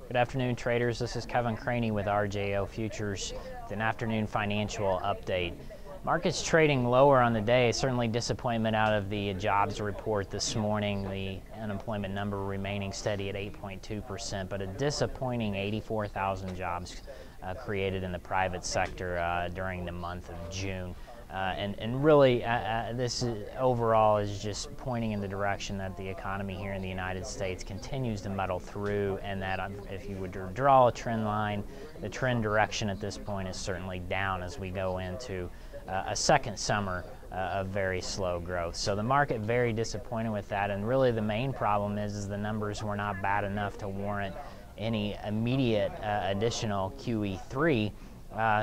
Good afternoon, traders. This is Kevin Craney with RJO Futures with an afternoon financial update. Markets trading lower on the day. Certainly disappointment out of the jobs report this morning. The unemployment number remaining steady at 8.2%, but a disappointing 84,000 jobs created in the private sector during the month of June. And really, this overall is just pointing in the direction that the economy here in the United States continues to muddle through, and that if you would draw a trend line, the trend direction at this point is certainly down as we go into a second summer of very slow growth. So the market very disappointed with that, and really the main problem is the numbers were not bad enough to warrant any immediate additional QE3.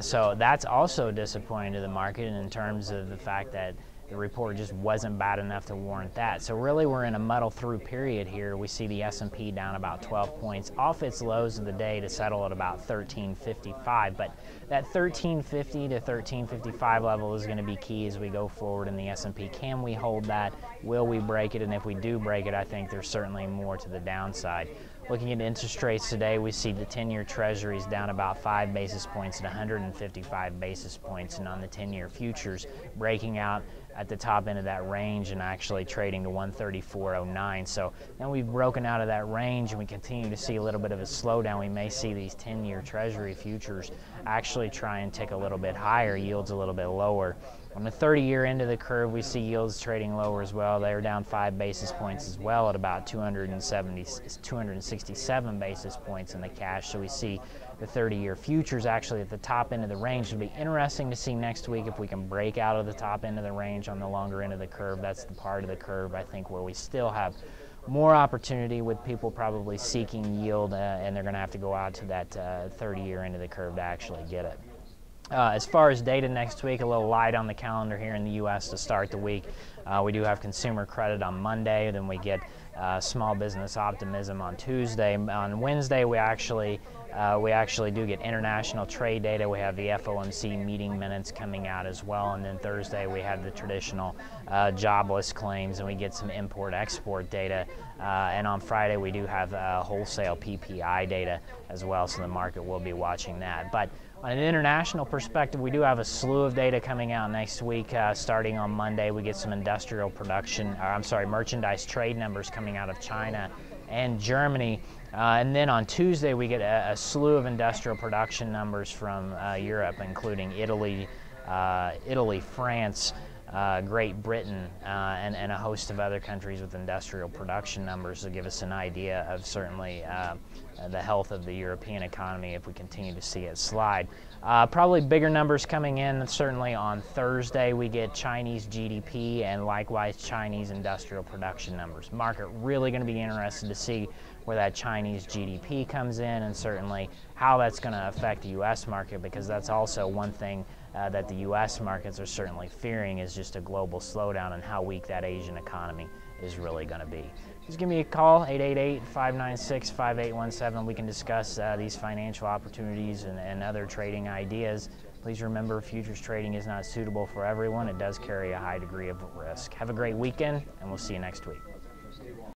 So that's also disappointing to the market in terms of the fact that the report just wasn't bad enough to warrant that. So really we're in a muddle through period here. We see the S&P down about 12 points off its lows of the day to settle at about 1355. But that 1350 to 1355 level is going to be key as we go forward in the S&P. Can we hold that? Will we break it? And if we do break it, I think there's certainly more to the downside. Looking at interest rates today, we see the 10-year Treasuries down about 5 basis points at 155 basis points, and on the 10-year futures breaking out at the top end of that range and actually trading to 134.09. So now we've broken out of that range and we continue to see a little bit of a slowdown. We may see these 10-year Treasury futures actually try and tick a little bit higher, yields a little bit lower. On the 30-year end of the curve, we see yields trading lower as well. They're down 5 basis points as well at about 267 basis points in the cash. So we see the 30-year futures actually at the top end of the range. It'll be interesting to see next week if we can break out of the top end of the range on the longer end of the curve. That's the part of the curve, I think, where we still have more opportunity with people probably seeking yield, and they're going to have to go out to that 30-year end of the curve to actually get it. As far as data next week, a little light on the calendar here in the U.S. to start the week. We do have consumer credit on Monday, then we get small business optimism on Tuesday. On Wednesday, we actually do get international trade data. We have the FOMC meeting minutes coming out as well, and then Thursday we have the traditional jobless claims, and we get some import-export data. And on Friday we do have wholesale PPI data as well, so the market will be watching that. But on an international perspective, we do have a slew of data coming out next week. Starting on Monday, we get some industrial production, merchandise trade numbers coming out of China and Germany. And then on Tuesday, we get a slew of industrial production numbers from Europe, including Italy, France, Great Britain, and a host of other countries with industrial production numbers to give us an idea of certainly the health of the European economy if we continue to see it slide. Probably bigger numbers coming in. Certainly on Thursday we get Chinese GDP and likewise Chinese industrial production numbers. Market really going to be interested to see where that Chinese GDP comes in, and certainly how that's going to affect the U.S. market, because that's also one thing that the U.S. markets are certainly fearing is just a global slowdown and how weak that Asian economy is really going to be. Just give me a call, 888-596-5817. We can discuss these financial opportunities and other trading ideas. Please remember, futures trading is not suitable for everyone. It does carry a high degree of risk. Have a great weekend, and we'll see you next week.